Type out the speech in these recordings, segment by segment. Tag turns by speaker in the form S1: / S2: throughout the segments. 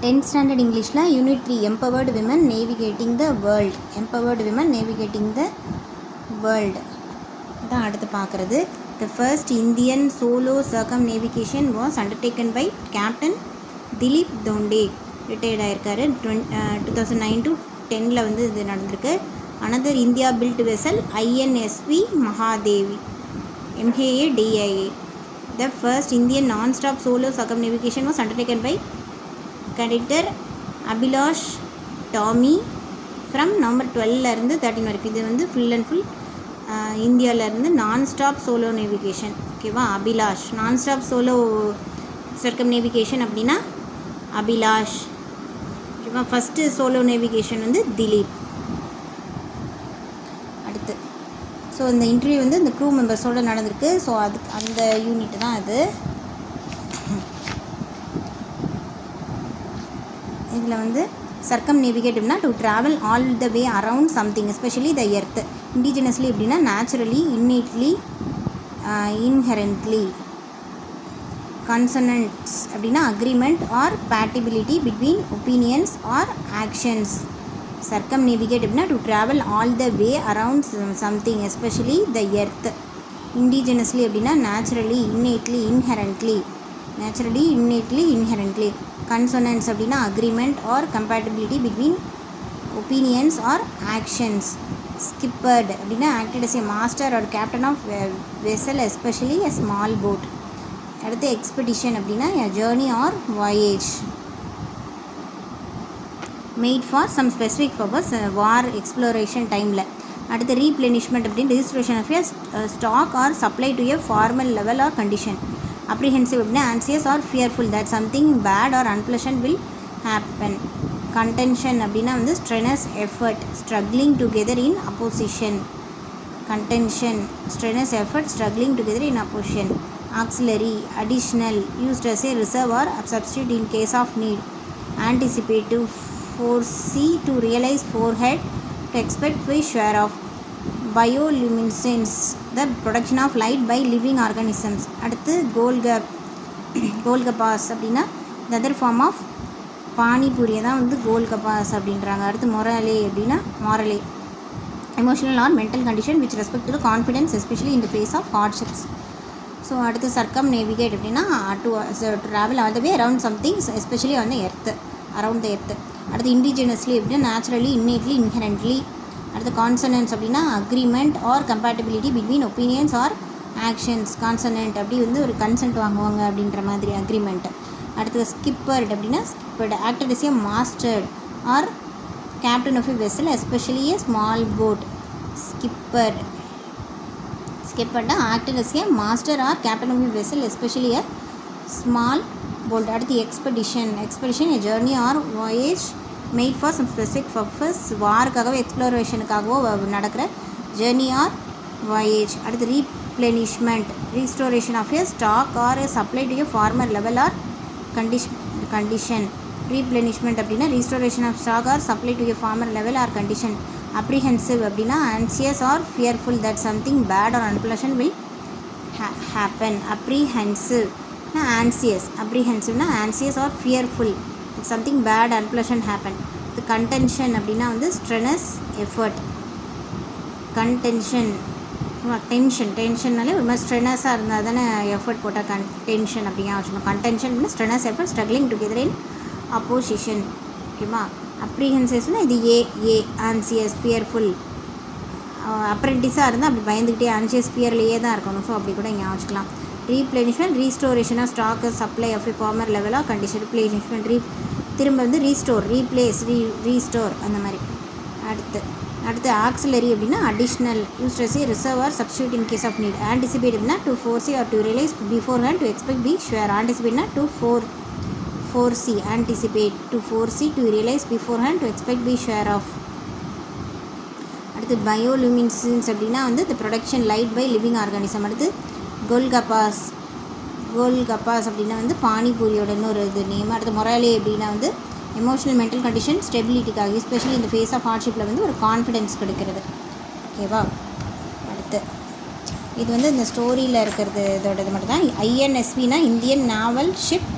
S1: 10th standard Englishல Unit 3 Empowered Women Navigating the World. Empowered Women Navigating the World தான் அடுத்து பார்க்குறது. The first Indian solo circumnavigation was undertaken by Captain Dilip Dhonde. Retired ஆயிருக்காரு. 2009 to 10ல் வந்து இது நடந்திருக்கு. Another India built vessel INSV Mahadevi MHADIA. The first Indian non-stop solo circumnavigation was undertaken by Conductor Abhilash Tomy from November 12 இருந்து 13 வரைக்கும். இது வந்து full and full இந்தியாவிலேருந்து நான்-ஸ்டாப் solo navigation. ஓகேவா? அபிலாஷ் நான்-ஸ்டாப் சோலோ சர்க்கம் அப்படின்னா அபிலாஷ். ஓகேவா? ஃபஸ்ட்டு சோலோ நேவிகேஷன் வந்து திலீப். அடுத்து ஸோ இந்த இன்டர்வியூ வந்து இந்த க்ரூ மெம்பர்ஸோடு நடந்திருக்கு. ஸோ அதுக்கு அந்த யூனிட் தான் அது. இதில் வந்து சர்க்கம் நேவிகேட்டிவ்னா to travel all the way around something especially the earth. Indigenously அப்படின்னா நேச்சுரலி, இன்னேட்லி, இன்ஹெரண்ட்லி. கன்சனன்ட்ஸ் அப்படின்னா agreement or compatibility between opinions or actions. Circumnavigate அப்படின்னா to travel all the way around something especially the earth. Indigenously அப்படின்னா naturally, innately, inherently. Naturally, innately, inherently. Consonance அப்படின்னா agreement or compatibility between opinions or actions. Skippered அப்படின்னா acted as a master or captain of vessel especially a small boat. அடுத்து expedition அப்படின்னா a journey or voyage made for some specific purpose, war exploration டைமில். அடுத்து replenishment அப்படின்னு registration of a stock or supply to a formal level or condition. Apprehensive அப்படின்னா anxious or fearful that something bad or unpleasant will happen. Contention அப்படின்னா வந்து strenuous effort, struggling together in opposition. Contention, strenuous effort, struggling together in opposition. Auxiliary, additional, used as a reserve or substitute in case of need. Anticipate, to foresee, to realize, forehead, to expect, to sure of. Bioluminescence, the production of light by living organisms. அடுத்து கோல்கபாஸ் அப்படின்னா the other form of பானிபூரியை தான் வந்து கோல்கபாஸ் அப்படின்றாங்க. அடுத்து morale அப்படின்னா morale, emotional or mental condition which respect to confidence especially in the face of hardships. So அடுத்து circumnavigate அப்படின்னா to travel all the way around something especially on the earth, around the earth. அடுத்து indigenously அப்படின்னா naturally, innately, inherently. அடுத்து consonance அப்படின்னா agreement or compatibility between opinions or actions. Consonant அப்படி வந்து ஒரு consent வாங்குவாங்க அப்படின்ற மாதிரி அக்ரிமெண்ட். அடுத்து ஸ்கிப்பர்ட் அப்படின்னா skippered acted as a master or captain of a vessel especially a small boat. ஸ்கிப்பர்ட்னா acted as a master or captain of a vessel especially a small boat. அடுத்து expedition a journey or voyage made for some specific purpose. வாருக்காகவோ எக்ஸ்ப்ளோரேஷனுக்காகவோ நடக்கிற journey or voyage. அடுத்து replenishment, restoration of a stock or supply to a former level or condition. Replenishment அப்படின்னா restoration of stock or supply to a former level or condition. Apprehensive அப்படின்னா anxious or fearful that something bad or unpleasant will happen. அப்ரிஹென்சிவ்னா anxious, அப்ரிஹென்சிவ்னா anxious or fearful something bad unpleasant happen. இது contention அப்படின்னா வந்து ஸ்ட்ரெனஸ் effort. டென்ஷன்னாலே ஒரு மாதிரி ஸ்ட்ரெனஸாக இருந்தால் தானே எஃபர்ட் போட்டால் டென்ஷன் அப்படிங்க வச்சுக்கணும். கன்டென்ஷன் அப்படின்னா strenuous effort, struggling together in opposition. ஓகேவா? அப்ரிஹென்சிவ்ஸ்னால் இது ஆன்சியஸ், ஃபியர்ஃபுல். அப்ரெண்டிஸாக இருந்தால் அப்படி பயந்துக்கிட்டே ஆன்சியஸ் ஃபியர்லேயே தான் இருக்கணும். ஸோ அப்படி கூட இங்கே வச்சுக்கலாம். Replenishment, restoration of stock supply of a former level of condition. Replenishment திரும்ப வந்து ரீஸ்டோர், ரீப்ளேஸ், ரீஸ்டோர் அந்த மாதிரி. அடுத்து ஆக்சிலரி அப்படின்னா additional, used as a reserve or substitute in case of need. Anticipate அப்படின்னா to foresee or to realize beforehand, to expect, be sure. ஆன்டிசிபேட்னா to foresee, anticipate, to foresee, to realize beforehand, to expect, be sure of. அடுத்து bioluminescence அப்படின்னா வந்து the production light by living organism. அடுத்து கோல்கபாஸ் அப்படின்னா வந்து பானிபூரியோட இன்னொரு இது நேம். அடுத்து மொராலே அப்படின்னா வந்து எமோஷனல் மென்டல் கண்டிஷன் ஸ்டெபிலிட்டிக்காக, எஸ்பெஷலி இந்த ஃபேஸ் ஆஃப் ஹார்ட்ஷிப்பில் வந்து ஒரு கான்ஃபிடென்ஸ் கிடைக்கிறது. ஓகேவா? அடுத்து இது வந்து இந்த ஸ்டோரியில் இருக்கிறது இதோட இது மட்டும் தான். ஐஎன்எஸ்வினா இந்தியன் நாவல் ஷிப்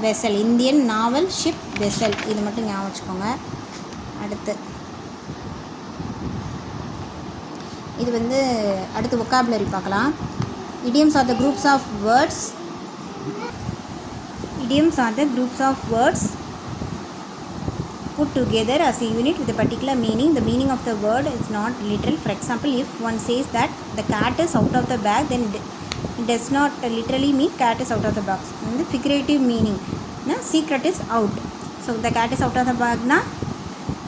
S1: வெசல், இந்தியன் நாவல் ஷிப் வெசல், இது மட்டும் ஞாபகம் வச்சுக்கோங்க. அடுத்து இது வந்து அடுத்து vocabulary பார்க்கலாம். idioms are the groups of words. Idioms are the groups of words put together as a unit with a particular meaning. The meaning of the word is not literal. For example, if one says that the cat is out of the bag, then it does not literally mean cat is out of the box. The figurative meaning, secret is out. So the cat is out of the bag na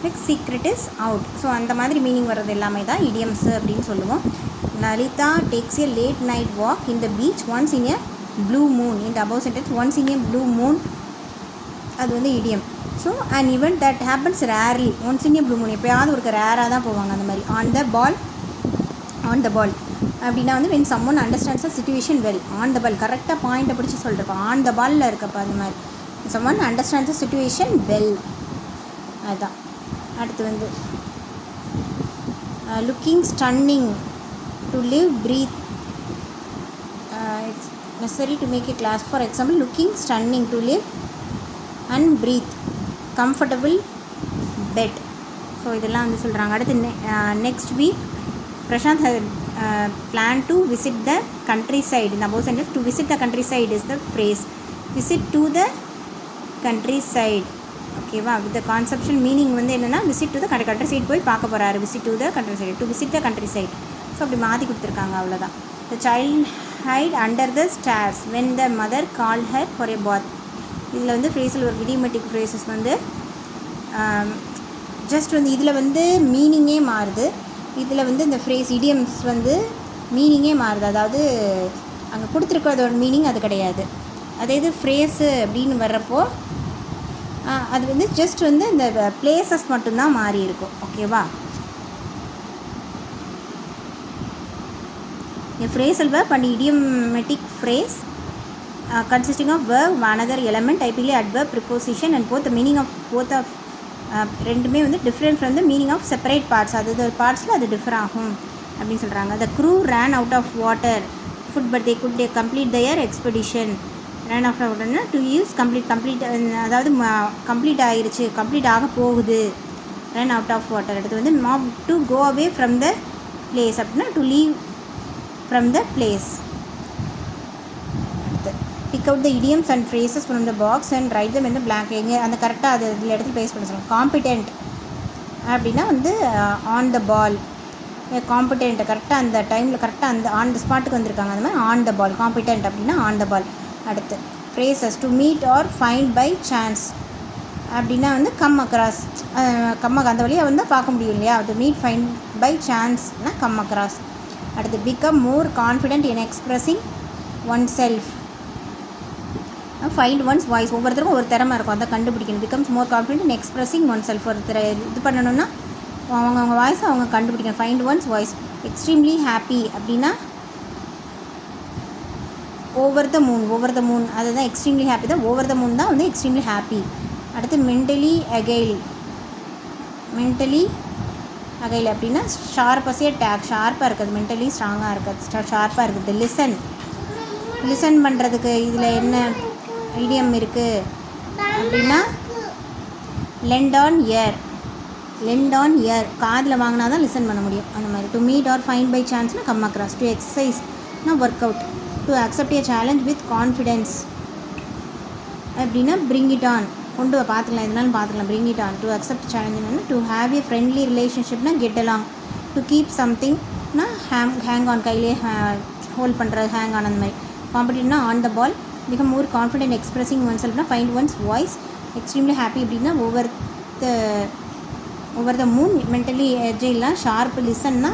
S1: like secret is out. So அந்த மாதிரி meaning வர்றது எல்லாமே தான் idioms அப்படின்னு சொல்லுவோம். Lalita takes a late night walk in the beach once in a blue moon. In the above sentence, once in a blue moon, அது வந்து idiom. So an event that happens rarely, once in a blue moon, எப்போயாவது ஒரு ரேராக தான் போவாங்க அந்த மாதிரி. on the ball அப்படின்னா வந்து when someone understands the situation well. on the ball கரெக்டாக பாயிண்ட்டை பிடிச்சி சொல்லிருப்பான். on the ball இருக்கப்போ அந்த மாதிரி someone understands the situation well. அதுதான். அடுத்து வந்து looking stunning, to live, breathe, it's necessary to make a class. For example, looking stunning, to live and breathe, comfortable bed. So இதெல்லாம் வந்து சொல்கிறாங்க. அடுத்து next week Prashanth plan to visit the countryside. In above sentence, to visit the countryside is the phrase. Visit to the countryside. ஓகேவா? With the conception meaning வந்து என்னென்னா visit to the countryside போய் பார்க்க போகிறாரு. Visit to the countryside, to visit the countryside. So அப்படி மாற்றி கொடுத்துருக்காங்க, அவ்வளோதான். The child hide under the stars when the mother call her for a bath. இதில் வந்து ஃப்ரேஸில் ஒரு இடியோமேட்டிக் ஃப்ரேசஸ் வந்து ஜஸ்ட் வந்து இதில் வந்து மீனிங்கே மாறுது. இதில் வந்து இந்த ஃப்ரேஸ் இடியம்ஸ் வந்து மீனிங்கே மாறுது. அதாவது அங்கே கொடுத்துருக்கிறதோட மீனிங் அது கிடையாது. அதே இது ஃப்ரேஸு அப்படின்னு வர்றப்போ அது வந்து ஜஸ்ட் வந்து இந்த பிளேசஸ் மட்டும்தான் மாறி இருக்கும். ஓகேவா? A phrasal verb and idiomatic phrase consisting of verb, another element, typically adverb, preposition, and both the meaning of both of ரெண்டுமே வந்து different from the meaning of separate parts. அது பார்ட்ஸில் அது டிஃபர் ஆகும் அப்படின்னு சொல்கிறாங்க. The crew ran out of water food but they could complete their expedition. Ran of வாட்டர்னா to use complete அதாவது கம்ப்ளீட் ஆகிருச்சு, கம்ப்ளீட் ஆக போகுது. Run out of water. அடுத்து வந்து மாப் to go away from the place அப்படின்னா to leave from the place. அடுத்து pick out the idioms and phrases from the box and right them in the blank. எங்கே அந்த கரெக்டாக அது இதில் இடத்துல பேஸ் பண்ண சொல்லுவாங்க. காம்பிடென்ட் அப்படின்னா வந்து ஆன் த பால். காம்பிடென்ட் கரெக்டாக அந்த டைமில் கரெக்டாக அந்த ஆன் த ஸ்பாட்டுக்கு வந்திருக்காங்க. அந்த மாதிரி ஆன் த பால். காம்பிடென்ட் அப்படின்னா ஆன் த பால். அடுத்து phrases to meet or find by chance அப்படின்னா வந்து கம் அக்ராஸ். அந்த வழியாக வந்து பார்க்க முடியும் இல்லையா? டு மீட் ஃபைண்ட் பை சான்ஸ்னால் கம் அக்ராஸ். அடுத்து become more confident in expressing oneself. Find one's voice. ஒவ்வொருத்தருக்கும் ஒரு திறமை இருக்கும், அதை கண்டுபிடிக்கணும். Becomes more confident in expressing oneself. ஒருத்தர் இது பண்ணணும்னா அவங்க வாய்ஸை அவங்க கண்டுபிடிக்கணும். Find one's voice. Extremely happy அப்படின்னா ஓவர் த மூன். அதுதான் எக்ஸ்ட்ரீம்லி ஹாப்பி தான். ஓவர் த மூன் தான் வந்து எக்ஸ்ட்ரீம்லி ஹாப்பி. அடுத்து மென்டலி அகைல் அப்படின்னா ஷார்ப்பஸே டேக். ஷார்ப்பாக இருக்குது, மென்டலி ஸ்ட்ராங்காக இருக்குது, ஷார்ப்பாக இருக்குது. லிசன் பண்ணுறதுக்கு இதில் என்ன ஐடியம் இருக்குது அப்படின்னா லெண்ட் ஆன் இயர். காதில் வாங்கினா தான் லிசன் பண்ண முடியும். அந்த மாதிரி. To meet or find by சான்ஸ்னால் கம் அக்ராஸ். டு எக்ஸசைஸ்னால் work out. To accept a challenge with confidence அப்படின்னா பிரிங் இட் ஆன். கொண்டு பார்த்துக்கலாம், எதுனாலும் பார்த்துக்கலாம். Bring it on. To accept சேலஞ்சுன்னா டு ஹேவ் ஏ ஃப்ரெண்ட்லி ரிலேஷன்ஷிப்னா கெட் அலாங். டு கீப் சம்திங்னா ஹேங் ஆன், கையிலே ஹோல்ட் பண்ணுறது, ஹேங் ஆன். அந்த மாதிரி. காம்படிட்டிவ்னா on the ball. Become more confident expressing one செல்ஃப்னா find one's voice. Extremely happy அப்படின்னா ஓவர் த மூன். மென்டலி எஜைல்லாம் ஷார்ப். லிசன்னா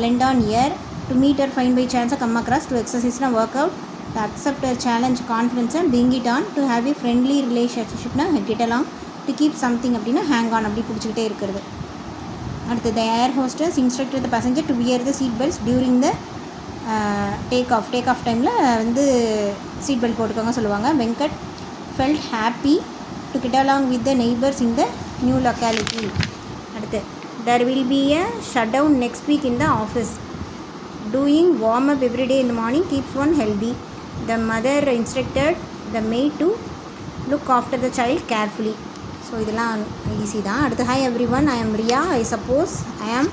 S1: lend an ear. To meet or find by சான்ஸாக கம் அக்ராஸ். டு எக்ஸசைஸ்னால் work out. To accept challenge கான்ஃபிடென்ஸாக bring it on. To have a friendly ரிலேஷன்ஷிப்னா get along. To keep something அப்படின்னா hang on, அப்படி பிடிச்சிக்கிட்டே இருக்கிறது. அடுத்து the air hostess instructed the passenger to wear the seat belts during the take off டைமில் வந்து seat belt போட்டுக்கோங்க சொல்லுவாங்க. Venkat felt happy to get along with the neighbours in the new locality. அடுத்து there will be a shutdown next week in the office. Doing warm up every day in the morning keeps one healthy. The mother instructed the maid to look after the child carefully. So இதெல்லாம் easy தான். அடுத்து hi everyone, I am Riya. I suppose I am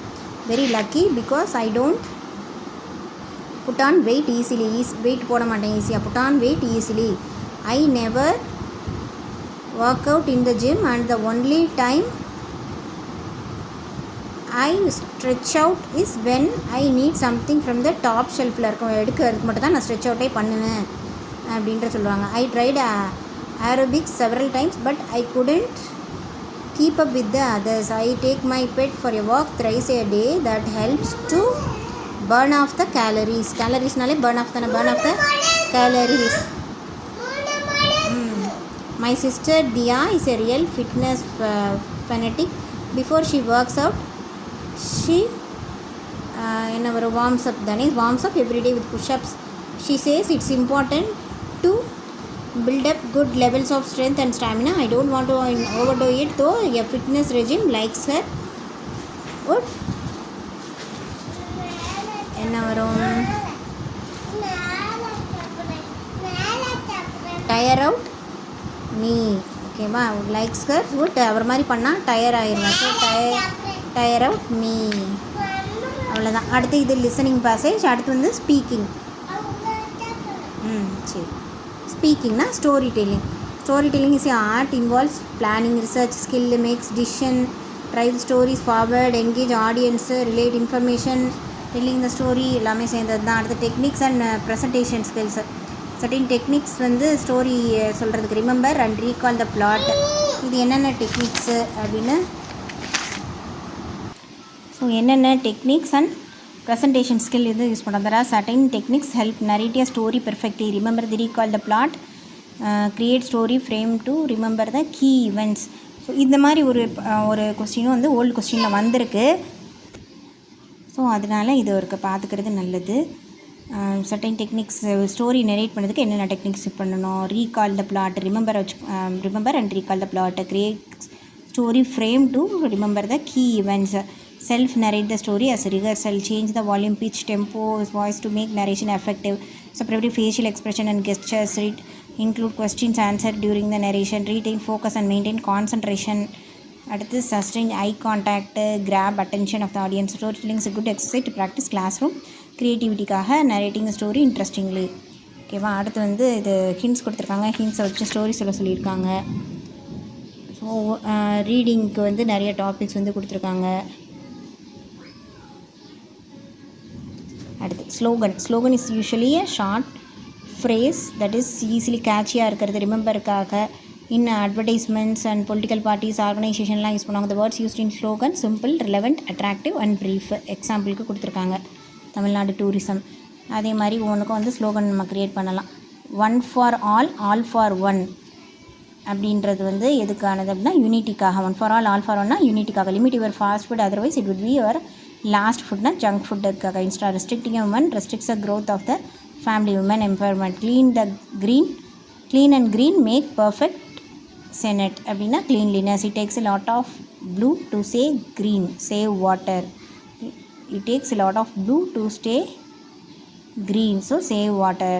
S1: very lucky because I don't put on weight easily. Weight போட மாட்டேன் ஈஸியாக. Put on weight easily. I never work out in the gym and the only time I stretch out is when I need something from the top ஷெல்ஃபில் இருக்கும் எடுக்கிறதுக்கு மட்டும் தான் நான் stretch அவுட்டே பண்ணுவேன் அப்படின்ற சொல்லுவாங்க. I tried aerobics several times but I couldn't keep up with the others. I take my pet for a walk thrice a day. That helps to burn off the calories. Calories naale burn off the calories. My sister Dia is a real fitness fanatic. Before she works out she warms up every day with push-ups. She says it's important to build up good levels of strength and stamina. I don't want to overdo it though. A fitness regime likes her. What enna varum tire out me. Okay ma, likes her. What அவர் மாதிரி பண்ணா tire ஆயிருவேன். So tire out me. அவ்வளோதான். அடுத்து இது listening passage. அடுத்து வந்து speaking. சரி. Speaking storytelling. Storytelling is an art, involves planning, research, skill, makes decision, drive stories forward, engage audience, relate information, telling the story எல்லாமே சேர்ந்தது தான். அடுத்து techniques and presentation skills. Certain techniques வந்து story சொல்கிறதுக்கு remember and recall the plot. இது என்னென்ன techniques அப்படின்னு so என்னென்ன டெக்னிக்ஸ் அண்ட் presentation skill இது யூஸ் பண்ணுறோம். There are certain techniques help narrate a story perfectly. Remember the recall the plot, create story frame to remember the key events. So இந்த மாதிரி ஒரு கொஸ்டினும் வந்து ஓல்டு கொஸ்டினில் வந்திருக்கு. ஸோ அதனால் இது ஒரு பார்த்துக்கிறது நல்லது. சர்டைன் டெக்னிக்ஸ் ஸ்டோரி நரேட் பண்ணுறதுக்கு என்னென்ன டெக்னிக்ஸ் பண்ணணும். Recall the plot, remember and recall the plot, create story frame to remember the key events, self narrate the story as rehearsal, change the volume, pitch, tempo, voice to make narration effective, separate facial expression and gestures, include questions answered during the narration, retain focus and maintain concentration. அடுத்து sustain eye contact, grab attention of the audience. Storytelling is a good exercise to practice classroom creativity-காக narrating the story interestingly. ஓகேவா. அடுத்து வந்து இது hints கொடுத்துருக்காங்க. ஹிண்ட்ஸை வச்சு story சொல்லியிருக்காங்க. So ரீடிங்க்கு வந்து நிறைய டாபிக்ஸ் வந்து கொடுத்துருக்காங்க. அடுத்து slogan is usually a short phrase that is easily கேட்சியாக இருக்கிறது ரிமெம்பருக்காக. In advertisements and political parties ஆர்கனைசேஷன்லாம் யூஸ் பண்ணுவாங்க. The words used in slogan simple, relevant, attractive and brief. எக்ஸாம்பிளுக்கு கொடுத்துருக்காங்க தமிழ்நாடு டூரிசம். அதே மாதிரி ஒவ்வொன்றுக்கும் வந்து ஸ்லோகன் நம்ம க்ரியேட் பண்ணலாம். One for all for one அப்படின்றது வந்து எதுக்கானது அப்படின்னா யூனிட்டிக்காக. ஒன் ஃபார் ஆல் ஃபார் ஒன்னா யூனிட்டிக்காக. Limit your fast food, otherwise it would be your last ஃபுட்னா ஜங்க் ஃபுட்டுக்காக. இன்ஸ்டா restricting women restricts the growth of the family. Women empowerment. Clean and green make perfect sense அப்படின்னா cleanliness. It takes a lot of blue to say green, save water. It takes a lot of blue to stay green, so save water.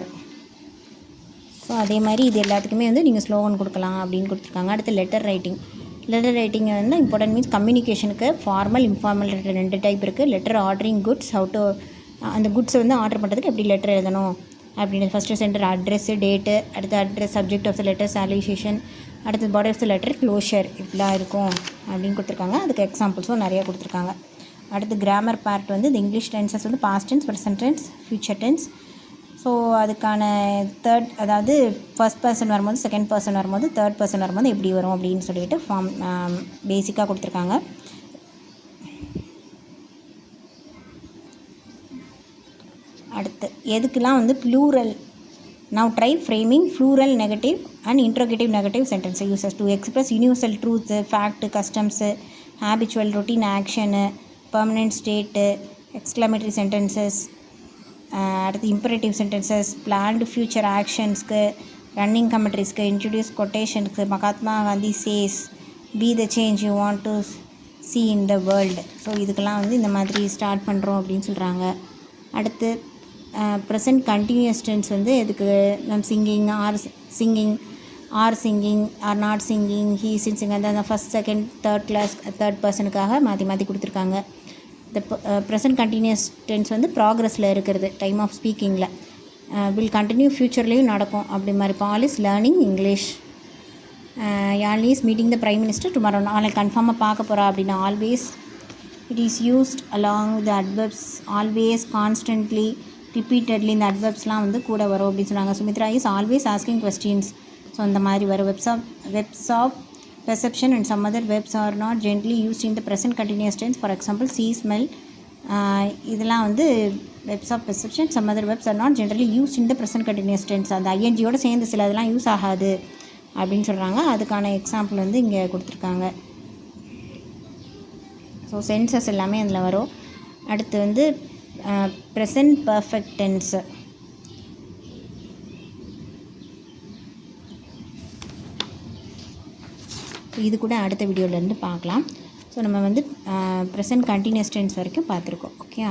S1: So அதே மாதிரி இது எல்லாத்துக்குமே வந்து நீங்கள் slogan கொடுக்கலாம் அப்படின்னு கொடுத்துருக்காங்க. அடுத்து லெட்டர் ரைட்டிங் வந்து இம்பார்ட்டன்ட் மீன்ஸ் கம்யூனிகேஷனுக்கு ஃபார்மல் இன்ஃபார்மல் லெட்டர் 2 டைப் இருக்குது. லெட்டர் ஆர்டரிங் குட்ஸ், அந்த குட்ஸை வந்து ஆர்டர் பண்ணுறதுக்கு எப்படி லெட்டர் எழுதணும் அப்படின்னு. ஃபஸ்ட்டு சென்டர் அட்ரெஸ்ஸு, டேட்டு, அடுத்து address, subject of the letter, salutation, அடுத்து body of the letter, closure, இப்படிலாம் இருக்கும் அப்படின்னு கொடுத்துருக்காங்க. அதுக்கு எக்ஸாம்பிள்ஸும் நிறையா கொடுத்துருக்காங்க. அடுத்து கிராமர் பார்ட் வந்து இந்த இங்கிலீஷ் டென்சஸ் வந்து past tense, present tense, future tense. So அதுக்கான தேர்ட், அதாவது ஃபர்ஸ்ட் பர்சன் வரும்போது, செகண்ட் பர்சன் வரும்போது, தேர்ட் பர்சன் வரும்போது எப்படி வரும் அப்படின்னு சொல்லிட்டு ஃபார்ம் பேசிக்காக கொடுத்துருக்காங்க. அடுத்து எதுக்கெல்லாம் வந்து plural. Now try framing plural negative and interrogative negative sentence uses to express universal truth, fact, customs, habitual routine action, permanent state, exclamatory sentences, அடுத்து imperative sentences, planned future actionsக்கு, running commentaries, introduce quotations, Mahatma Gandhi says, be the change you want to see in the world. So இதுக்கெல்லாம் வந்து இந்த மாதிரி start பண்ணுறோம் அப்படின்னு சொல்கிறாங்க. அடுத்து present continuous tense வந்து எதுக்கு நம்ம singing are singing are not singing he sing அந்த ஃபஸ்ட் செகண்ட் தேர்ட் பர்சனுக்காக மாற்றி மாற்றி கொடுத்துருக்காங்க. இந்த ப்ரெசன்ட் கண்டினியூஸ் டென்ஸ் வந்து ப்ராக்ரஸில் இருக்கிறது டைம் ஆஃப் ஸ்பீக்கிங்கில். வில் கண்டினியூ ஃப்யூச்சர்லேயும் நடக்கும் அப்படி மாதிரி. Paul is learning English. Yazhini is meeting the prime minister tomorrow. நாளைக்கு கன்ஃபார்மாக பார்க்க போகிறா அப்படின்னா always. It is used along with adverbs. Always, constantly, repeatedly இந்த அட்வர்ப்ஸ்லாம் வந்து கூட வரும் அப்படின்னு சொன்னாங்க. Sumithra is always asking questions. So அந்த மாதிரி வரும். Verbs of perception and some other verbs are not generally used in the present continuous tense. For example see, smell. இதெல்லாம் வந்து verbs of perception some other verbs are not generally used in the present continuous tense. அந்த ஐஎன்ஜியோடு சேர்ந்து சில இதெல்லாம் use ஆகாது அப்படின்னு சொல்கிறாங்க. அதுக்கான எக்ஸாம்பிள் வந்து இங்கே கொடுத்துருக்காங்க. ஸோ சென்சஸ் எல்லாமே அதில் வரும். அடுத்து வந்து ப்ரெசன்ட் பர்ஃபெக்ட் டென்ஸு. இது கூட அடுத்த வீடியோவிலேருந்து பார்க்கலாம். ஸோ நம்ம வந்து ப்ரெசன்ட் கண்டினியூஸ் டென்ஸ் வரைக்கும் பார்த்துருக்கோம். ஓகே.